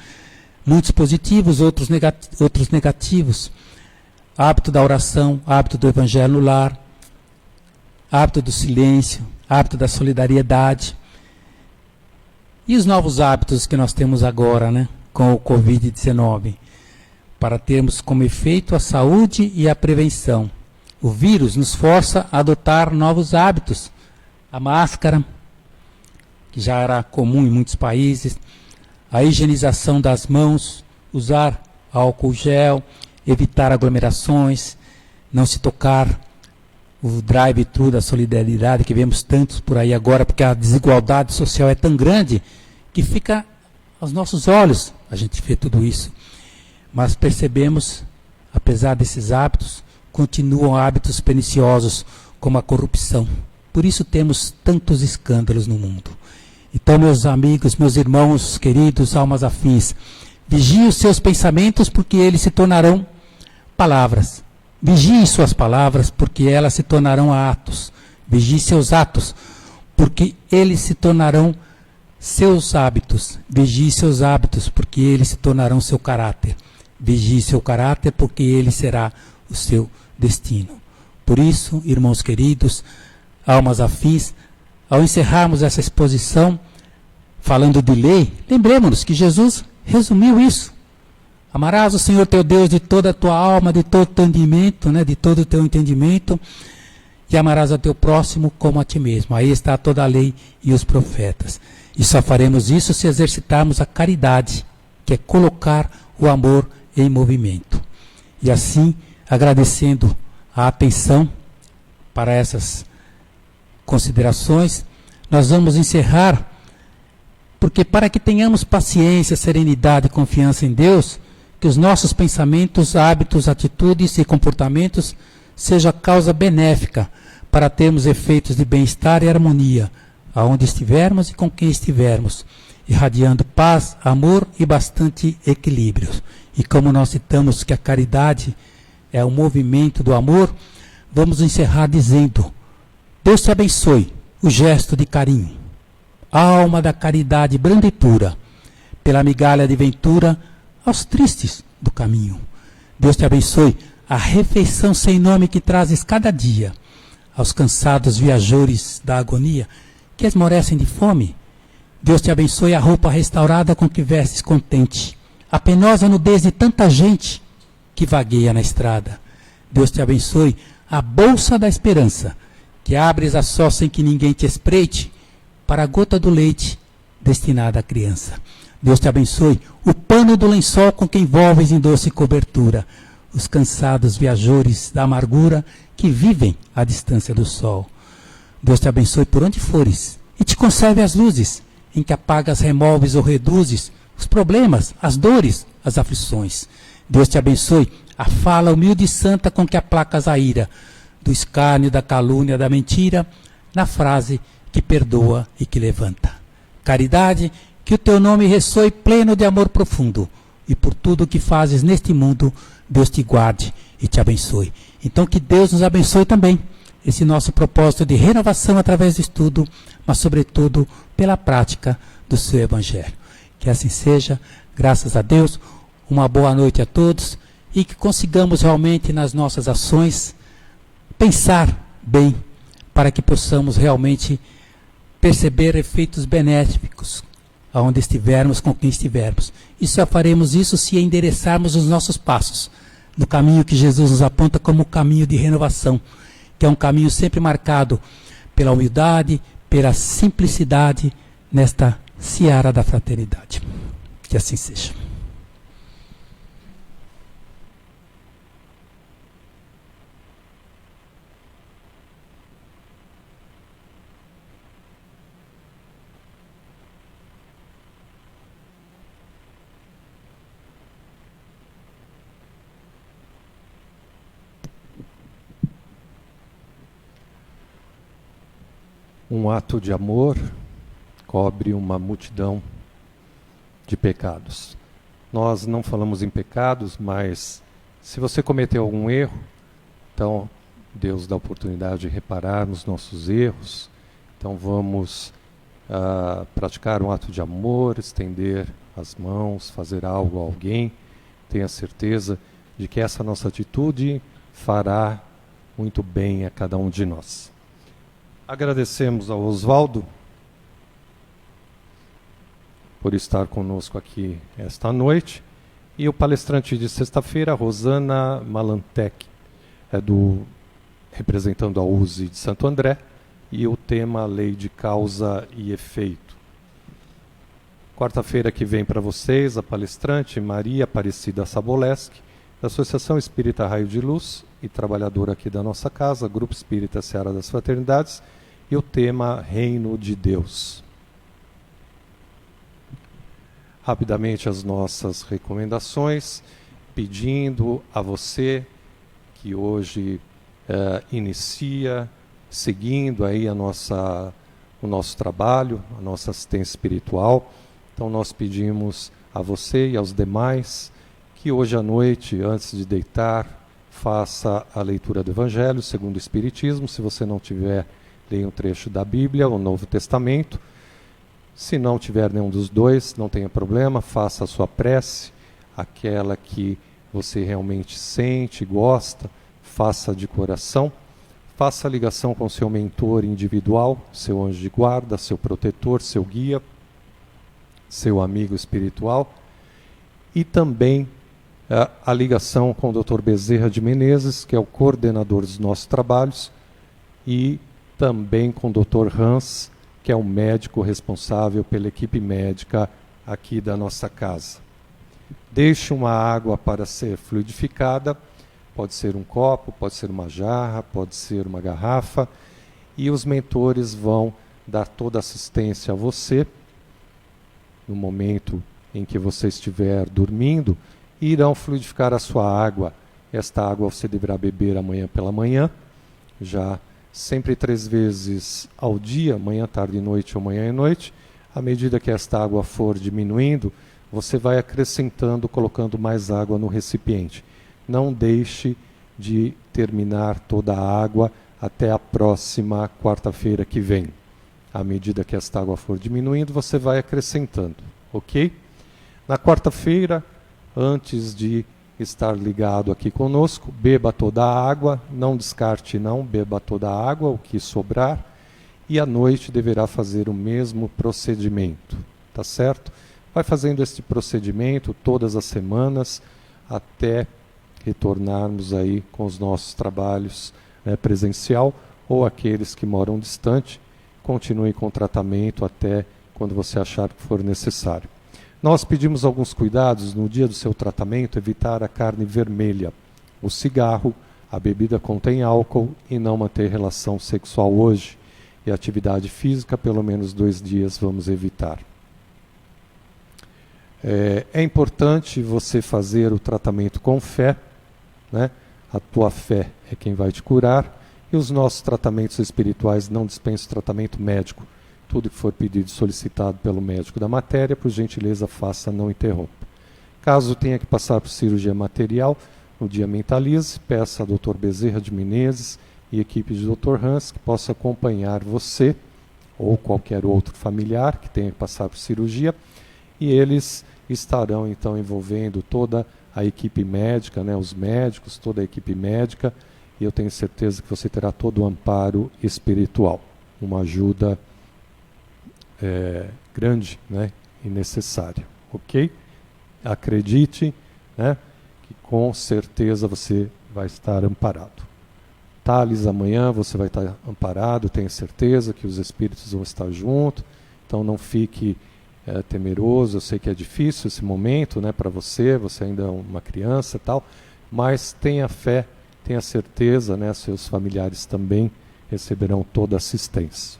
Muitos positivos, outros negativos. Hábito da oração, hábito do evangelho no lar, hábito do silêncio, hábito da solidariedade. E os novos hábitos que nós temos agora, né, com o Covid-19, para termos como efeito a saúde e a prevenção. O vírus nos força a adotar novos hábitos. A máscara, que já era comum em muitos países, a higienização das mãos, usar álcool gel, evitar aglomerações, não se tocar, o drive-thru da solidariedade, que vemos tantos por aí agora, porque a desigualdade social é tão grande que fica aos nossos olhos a gente vê tudo isso. Mas percebemos, apesar desses hábitos, continuam hábitos perniciosos, como a corrupção. Por isso temos tantos escândalos no mundo. Então, meus amigos, meus irmãos queridos, almas afins, vigiem os seus pensamentos, porque eles se tornarão palavras. Vigie suas palavras, porque elas se tornarão atos. Vigie seus atos, porque eles se tornarão seus hábitos. Vigie seus hábitos, porque eles se tornarão seu caráter. Vigie seu caráter, porque ele será o seu destino. Por isso, irmãos queridos, almas afins, ao encerrarmos essa exposição, falando de lei, lembremos-nos que Jesus resumiu isso. Amarás o Senhor teu Deus de toda a tua alma, de todo o teu entendimento, né, de todo o teu entendimento, e amarás a teu próximo como a ti mesmo. Aí está toda a lei e os profetas. E só faremos isso se exercitarmos a caridade, que é colocar o amor em movimento. E assim, agradecendo a atenção para essas considerações, nós vamos encerrar, porque para que tenhamos paciência, serenidade e confiança em Deus, que os nossos pensamentos, hábitos, atitudes e comportamentos sejam causa benéfica para termos efeitos de bem-estar e harmonia, aonde estivermos e com quem estivermos, irradiando paz, amor e bastante equilíbrio. E como nós citamos que a caridade é o movimento do amor, vamos encerrar dizendo: Deus te abençoe, o gesto de carinho, alma da caridade branda e pura, pela migalha de ventura aos tristes do caminho. Deus te abençoe a refeição sem nome que trazes cada dia, aos cansados viajores da agonia que esmorecem de fome. Deus te abençoe a roupa restaurada com que vestes contente, a penosa nudez de tanta gente que vagueia na estrada. Deus te abençoe a bolsa da esperança, que abres a só sem que ninguém te espreite, para a gota do leite destinada à criança. Deus te abençoe o pano do lençol com que envolves em doce cobertura os cansados viajores da amargura que vivem à distância do sol. Deus te abençoe por onde fores e te conserve as luzes em que apagas, removes ou reduzes os problemas, as dores, as aflições. Deus te abençoe a fala humilde e santa com que aplacas a ira do escárnio, da calúnia, da mentira, na frase que perdoa e que levanta. Caridade, que o teu nome ressoe pleno de amor profundo, e por tudo o que fazes neste mundo, Deus te guarde e te abençoe. Então que Deus nos abençoe também, esse nosso propósito de renovação através do estudo, mas sobretudo pela prática do seu Evangelho. Que assim seja, graças a Deus, uma boa noite a todos, e que consigamos realmente nas nossas ações pensar bem, para que possamos realmente perceber efeitos benéficos aonde estivermos, com quem estivermos. E só faremos isso se endereçarmos os nossos passos no caminho que Jesus nos aponta como o caminho de renovação, que é um caminho sempre marcado pela humildade, pela simplicidade nesta seara da fraternidade. Que assim seja. Um ato de amor cobre uma multidão de pecados. Nós não falamos em pecados, mas se você cometeu algum erro, então Deus dá a oportunidade de reparar nos nossos erros. Então vamos praticar um ato de amor, estender as mãos, fazer algo a alguém. Tenha certeza de que essa nossa atitude fará muito bem a cada um de nós. Agradecemos ao Oswaldo por estar conosco aqui esta noite. E o palestrante de sexta-feira, Rosana Malantec, representando a USE de Santo André, e o tema Lei de Causa e Efeito. Quarta-feira que vem para vocês, a palestrante Maria Aparecida Saboleski, da Associação Espírita Raio de Luz e trabalhadora aqui da nossa casa, Grupo Espírita Seara das Fraternidades, e o tema Reino de Deus. Rapidamente as nossas recomendações, pedindo a você que hoje inicia, seguindo aí o nosso trabalho, a nossa assistência espiritual. Então nós pedimos a você e aos demais que hoje à noite, antes de deitar, faça a leitura do Evangelho segundo o Espiritismo. Se você não tiver, leia um trecho da Bíblia, o Novo Testamento. Se não tiver nenhum dos dois, não tenha problema, faça a sua prece, aquela que você realmente sente, gosta, faça de coração, faça a ligação com seu mentor individual, seu anjo de guarda, seu protetor, seu guia, seu amigo espiritual, e também a ligação com o Dr. Bezerra de Menezes, que é o coordenador dos nossos trabalhos, e também com o Dr. Hans, que é o médico responsável pela equipe médica aqui da nossa casa. Deixe uma água para ser fluidificada, pode ser um copo, pode ser uma jarra, pode ser uma garrafa, e os mentores vão dar toda a assistência a você no momento em que você estiver dormindo e irão fluidificar a sua água. Esta água você deverá beber amanhã pela manhã, já sempre 3 vezes ao dia, manhã, tarde e noite ou manhã e noite. À medida que esta água for diminuindo, você vai acrescentando, colocando mais água no recipiente. Não deixe de terminar toda a água até a próxima quarta-feira que vem. À medida que esta água for diminuindo, você vai acrescentando, ok? Na quarta-feira, antes de estar ligado aqui conosco, beba toda a água, não descarte não, beba toda a água, o que sobrar, e à noite deverá fazer o mesmo procedimento, tá certo? Vai fazendo este procedimento todas as semanas, até retornarmos aí com os nossos trabalhos presencial, ou aqueles que moram distante, continue com o tratamento até quando você achar que for necessário. Nós pedimos alguns cuidados no dia do seu tratamento, evitar a carne vermelha, o cigarro, a bebida contém álcool e não manter relação sexual hoje. E atividade física, pelo menos 2 dias, vamos evitar. É importante você fazer o tratamento com fé, né? A tua fé é quem vai te curar, e os nossos tratamentos espirituais não dispensam tratamento médico. Tudo que for pedido e solicitado pelo médico da matéria, por gentileza, faça, não interrompa. Caso tenha que passar por cirurgia material, no dia Mentalize, peça a Dr. Bezerra de Menezes e equipe de Dr. Hans que possa acompanhar você ou qualquer outro familiar que tenha que passar por cirurgia, e eles estarão então envolvendo toda a equipe médica, né, os médicos, toda a equipe médica, e eu tenho certeza que você terá todo o amparo espiritual, uma ajuda grande, né, e necessária, ok? Acredite, né, que com certeza você vai estar amparado. Thales, amanhã você vai estar amparado, tenho certeza que os espíritos vão estar junto, então não fique temeroso. Eu sei que é difícil esse momento, né, para você ainda é uma criança e tal, mas tenha fé, tenha certeza, né, seus familiares também receberão toda a assistência.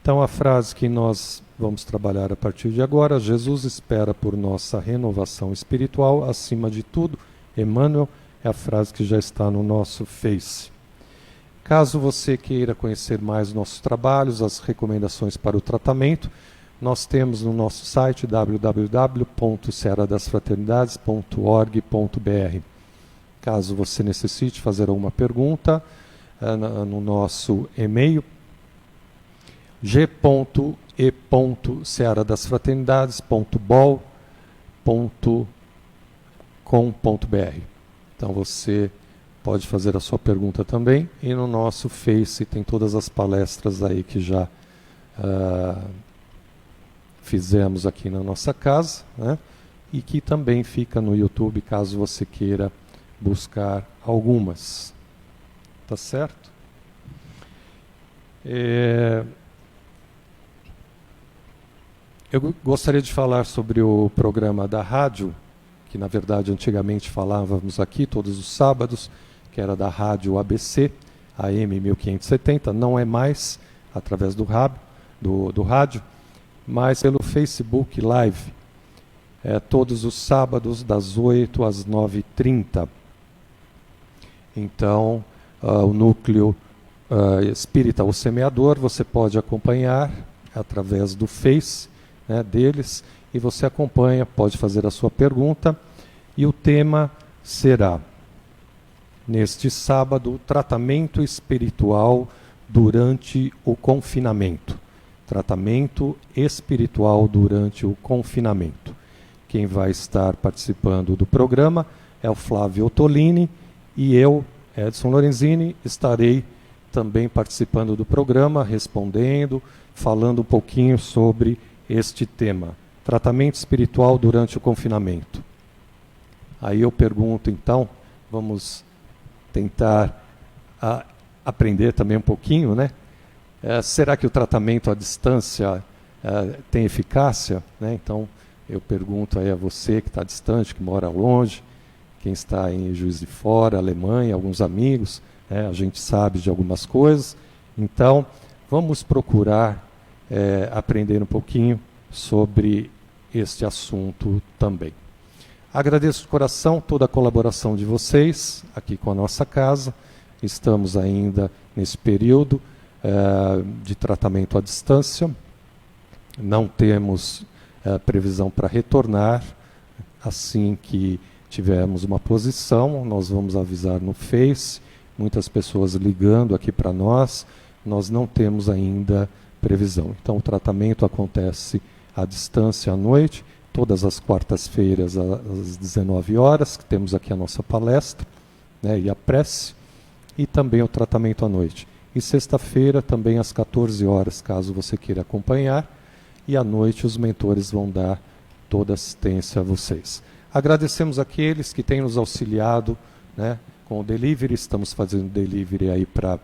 Então a frase que nós vamos trabalhar a partir de agora: Jesus espera por nossa renovação espiritual, acima de tudo. Emmanuel, é a frase que já está no nosso Face. Caso você queira conhecer mais nossos trabalhos, as recomendações para o tratamento, nós temos no nosso site www.searadasfraternidades.org.br. Caso você necessite fazer alguma pergunta, no nosso e-mail g.e.searadasfraternidades.bol.com.br. Então você pode fazer a sua pergunta também, e no nosso Face tem todas as palestras aí que já fizemos aqui na nossa casa, né? E que também fica no YouTube, caso você queira buscar algumas. Tá certo? Eu gostaria de falar sobre o programa da rádio, que na verdade antigamente falávamos aqui todos os sábados, que era da rádio ABC, AM 1570, não é mais através do rádio, mas pelo Facebook Live, todos os sábados das 8 às 9h30. Então, o núcleo espírita, o semeador, você pode acompanhar através do Face, né, deles, e você acompanha, pode fazer a sua pergunta, e o tema será, neste sábado, tratamento espiritual durante o confinamento. Tratamento espiritual durante o confinamento. Quem vai estar participando do programa é o Flávio Ottolini, e eu, Edson Lorenzini, estarei também participando do programa, respondendo, falando um pouquinho sobre este tema, tratamento espiritual durante o confinamento. Aí eu pergunto, então, vamos tentar aprender também um pouquinho, né? Será que o tratamento à distância tem eficácia, né? Então eu pergunto aí a você que está distante, que mora longe, quem está em Juiz de Fora, Alemanha, alguns amigos, né? A gente sabe de algumas coisas, então vamos procurar aprender um pouquinho sobre este assunto também. Agradeço de coração toda a colaboração de vocês aqui com a nossa casa. Estamos ainda nesse período de tratamento à distância. Não temos previsão para retornar. Assim que tivermos uma posição, nós vamos avisar no Face. Muitas pessoas ligando aqui para nós. Nós não temos ainda previsão. Então, o tratamento acontece à distância à noite, todas as quartas-feiras às 19 horas, que temos aqui a nossa palestra, né, e a prece, e também o tratamento à noite. E sexta-feira também às 14 horas, caso você queira acompanhar, e à noite os mentores vão dar toda a assistência a vocês. Agradecemos aqueles que têm nos auxiliado, né, com o delivery. Estamos fazendo delivery aí para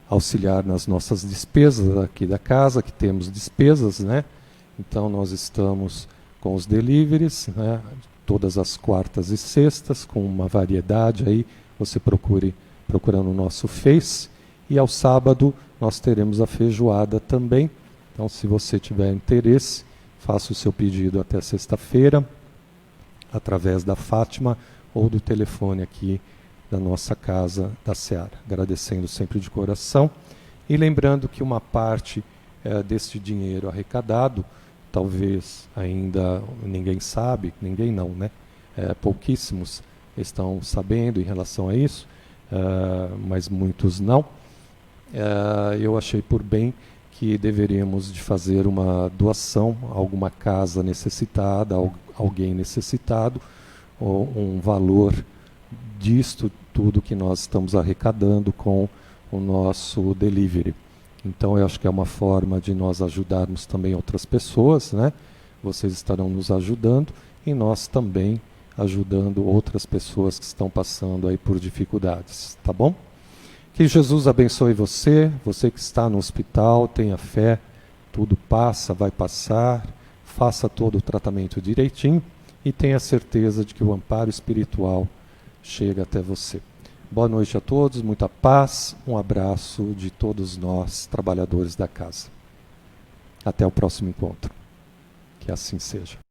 auxiliar nas nossas despesas aqui da casa, que temos despesas, né? Então nós estamos com os deliveries, né, todas as quartas e sextas, com uma variedade aí, você procurando o nosso Face, e ao sábado nós teremos a feijoada também. Então, se você tiver interesse, faça o seu pedido até sexta-feira, através da Fátima ou do telefone aqui da nossa casa da Seara. Agradecendo sempre de coração e lembrando que uma parte deste dinheiro arrecadado, talvez ainda ninguém sabe, ninguém não, né? Pouquíssimos estão sabendo em relação a isso, mas muitos não. Eu achei por bem que deveríamos de fazer uma doação a alguma casa necessitada, alguém necessitado, ou um valor disto tudo que nós estamos arrecadando com o nosso delivery. Então eu acho que é uma forma de nós ajudarmos também outras pessoas, né? Vocês estarão nos ajudando e nós também ajudando outras pessoas que estão passando aí por dificuldades, tá bom? Que Jesus abençoe você, você que está no hospital, tenha fé, tudo passa, vai passar, faça todo o tratamento direitinho e tenha certeza de que o amparo espiritual chega até você. Boa noite a todos, muita paz, um abraço de todos nós, trabalhadores da casa. Até o próximo encontro. Que assim seja.